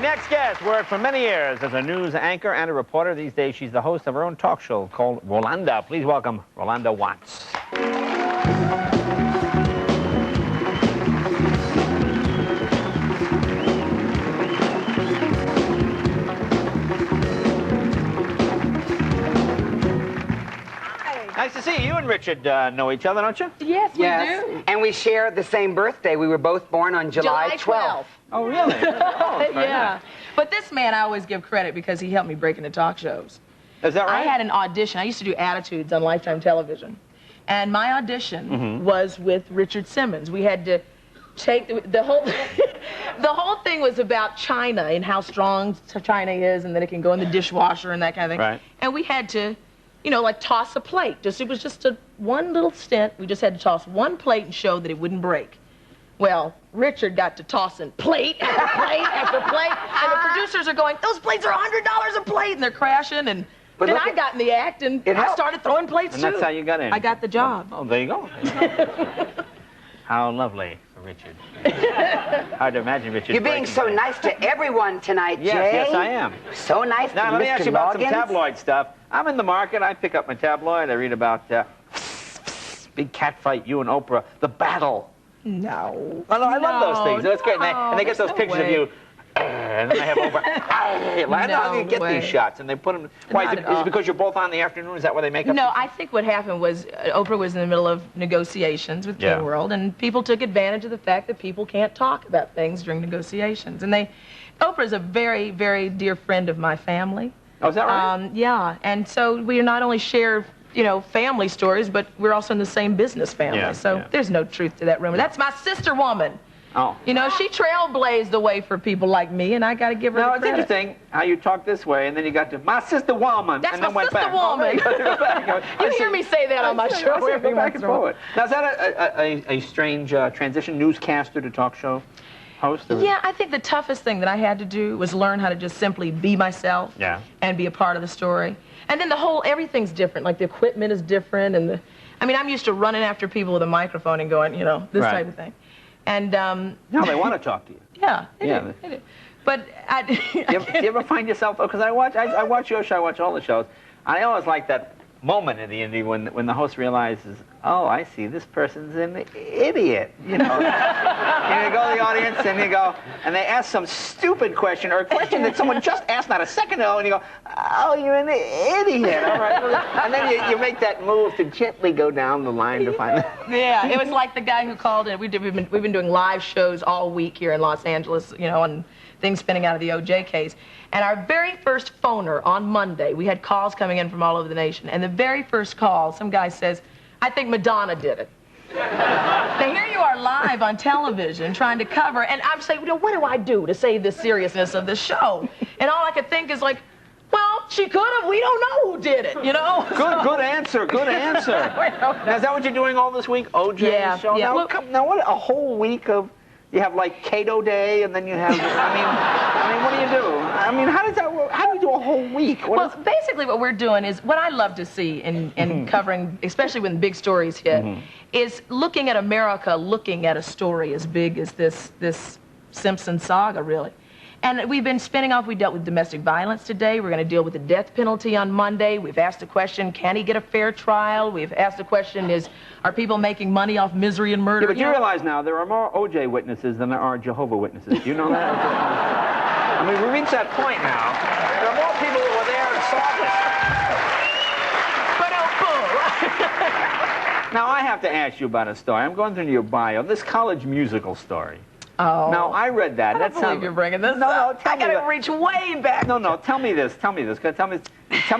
next guest worked for many years as a news anchor and a reporter. These days, she's the host of her own talk show called Rolonda. Please welcome Rolonda Watts. Nice to see you. You and Richard know each other, don't you? Yes, we do. And we share the same birthday. We were both born on July 12th. Oh, really? Oh, yeah. nice. But this man, I always give credit because he helped me break into talk shows. Is that right? I had an audition. I used to do attitudes on Lifetime television. And my audition was with Richard Simmons. We had to take the whole... the whole thing was about China and how strong China is and that it can go in the dishwasher and that kind of thing. Right. And we had to... you know, like toss a plate. It was just one little stint. We just had to toss one plate and show that it wouldn't break. Well, Richard got to tossing plate after plate after plate, and the producers are going, those plates are $100 a plate, and they're crashing, and then I got in the act, and I started throwing plates, and too. that's how you got in. I got the job. Oh, there you go. How lovely for Richard. Hard to imagine Richard. You're being so nice to everyone tonight, yes, Jay. Yes, I am. So nice now, to let me Mr. ask you about some Loggins. tabloid stuff. I'm in the market. I pick up my tabloid. I read about big cat fight, you and Oprah, the battle. No. Oh, no, I love those things. That's great. And they get those pictures of you. And then they have Oprah. I know how you get these shots, and they put them. Why is it because you're both on the afternoon? Is that why they make up? No, I think what happened was Oprah was in the middle of negotiations with King World, and people took advantage of the fact that people can't talk about things during negotiations. And Oprah's a very, very dear friend of my family. Oh, is that right? Yeah, and so we not only share, you know, family stories, but we're also in the same business family. So there's no truth to that rumor. That's my sister woman. Oh. You know, she trailblazed the way for people like me, and I got to give her the credit. Now, it's interesting how you talk this way, and then you got to, my sister woman, That's and then my went sister back. woman. Oh, you hear me say that on my show. I see, back and forward. Now, is that a strange transition, newscaster to talk show host? Or? Yeah, I think the toughest thing that I had to do was learn how to just simply be myself and be a part of the story. And then everything's different. Like, the equipment is different, and I mean, I'm used to running after people with a microphone and going, you know, this type of thing. And now they want to talk to you. Yeah, they do. But do you ever find yourself? Because I watch your show. I watch all the shows. I always like that moment in the interview when the host realizes, oh, I see, this person's an idiot. You know, you go to the audience and you go, and they ask some stupid question or a question that someone just asked not a second ago, and you go, oh, you're an idiot. All right. And then you make that move to gently go down the line to find. Yeah, it was like the guy who called in. We've been doing live shows all week here in Los Angeles, you know, and things spinning out of the OJ case. And our very first phoner on Monday, we had calls coming in from all over the nation, and the very first call, some guy says, I think Madonna did it. Now, here you are live on television trying to cover, and I'm saying, well, what do I do to save the seriousness of the show? And all I could think is like, well, she could have. We don't know who did it, you know? Good answer. Good answer. Now, is that what you're doing all this week? OJ show? Yeah. Now, what, a whole week of... You have like Cato Day, and then you have. I mean, what do you do? I mean, how does that work? How do you do a whole week? Basically, what we're doing is what I love to see in covering, especially when big stories hit, is looking at America, looking at a story as big as this Simpson saga, really. And we've been spinning off. We dealt with domestic violence today. We're going to deal with the death penalty on Monday. We've asked the question, can he get a fair trial? We've asked the question, are people making money off misery and murder? Yeah, but you realize now there are more OJ witnesses than there are Jehovah Witnesses. Do you know that? I mean, we reached that point now. There are more people who were there and saw this. Now, I have to ask you about a story. I'm going through your bio, this college musical story. Oh. Now, I read that. I don't believe you're bringing this up. I gotta reach way back. No, tell me this. Tell me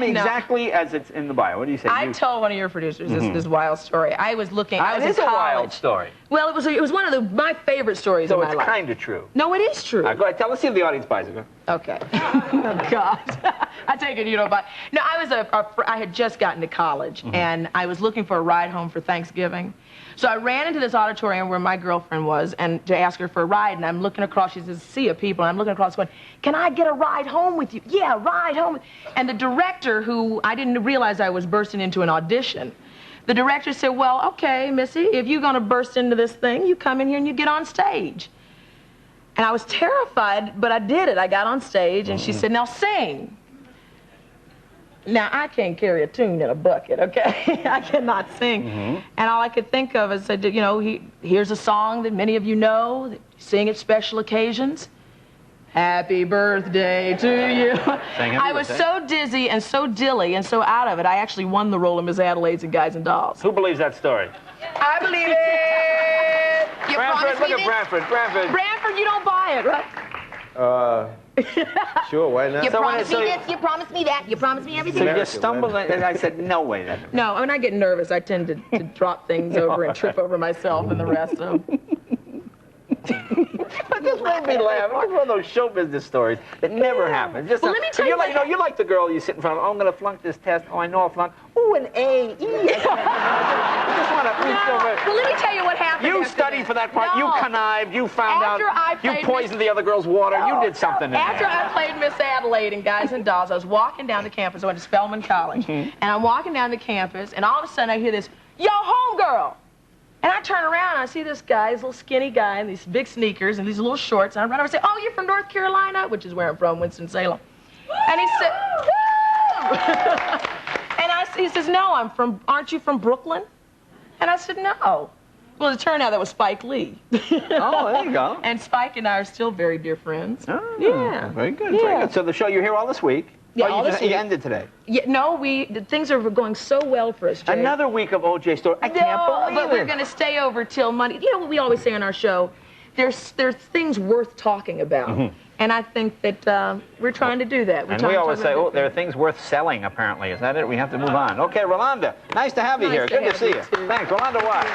exactly as it's in the bio. What do you say? I told one of your producers this wild story. I was looking. I was in college. It is a wild story. Well, it was one of my favorite stories of my life. So it's kind of true. No, it is true. Go ahead. Let's see if the audience buys it. Okay. Oh God. I take it you don't buy. No, I had just gotten to college, and I was looking for a ride home for Thanksgiving. So I ran into this auditorium where my girlfriend was, and to ask her for a ride, and I'm looking across, she's a sea of people, and I'm looking across going, can I get a ride home with you? Yeah, ride home. And the director, who I didn't realize I was bursting into an audition, the director said, well, okay, Missy, if you're going to burst into this thing, you come in here and you get on stage. And I was terrified, but I did it. I got on stage, and she said, now sing. Now, I can't carry a tune in a bucket, okay? I cannot sing. And all I could think of is, you know, here's a song that many of you know, that you sing at special occasions. Happy birthday to you. I was so dizzy and so dilly and so out of it, I actually won the role of Miss Adelaide's in Guys and Dolls. Who believes that story? I believe it! Branford, look at Branford. Branford, you don't buy it, right? Sure, why not? You promised me this, you promised me that, you promised me everything. So you stumbled and I said, no way. That No, when I get nervous, I tend to drop things over and trip over myself and the rest of them. Just made me laugh. It's one of those show business stories that never happen. Just well, let me tell you like, you like the girl you sit in front of. Oh, I'm going to flunk this test. Oh, I know I'll flunk. Oh, an A, E. I just want to reach over. Well, let me tell you what happened. You studied for that part. No. You connived. You found out. You poisoned the other girl's water. You did something. After I played Miss Adelaide in Guys and Dolls, I was walking down the campus. I went to Spelman College. And I'm walking down the campus, and all of a sudden I hear this, yo, homegirl. And I turn around and I see this guy, this little skinny guy in these big sneakers and these little shorts. And I run over and say, oh, you're from North Carolina? Which is where I'm from, Winston-Salem. And he said, and he says, no, aren't you from Brooklyn? And I said, no. Well, it turned out that was Spike Lee. Oh, there you go. And Spike and I are still very dear friends. Oh, yeah. Very good, very good. So the show, you're here all this week. Yeah, you ended today. Yeah, no, things are going so well for us, Jay. Another week of OJ story. I can't believe but we're going to stay over till Monday. You know what we always say on our show? There's things worth talking about. And I think that we're trying to do that. And we always say, oh, there are things worth selling, apparently. Is that it? We have to move on. Okay, Rolonda, nice to have you here. Good to see you. Thanks, Rolonda Watt.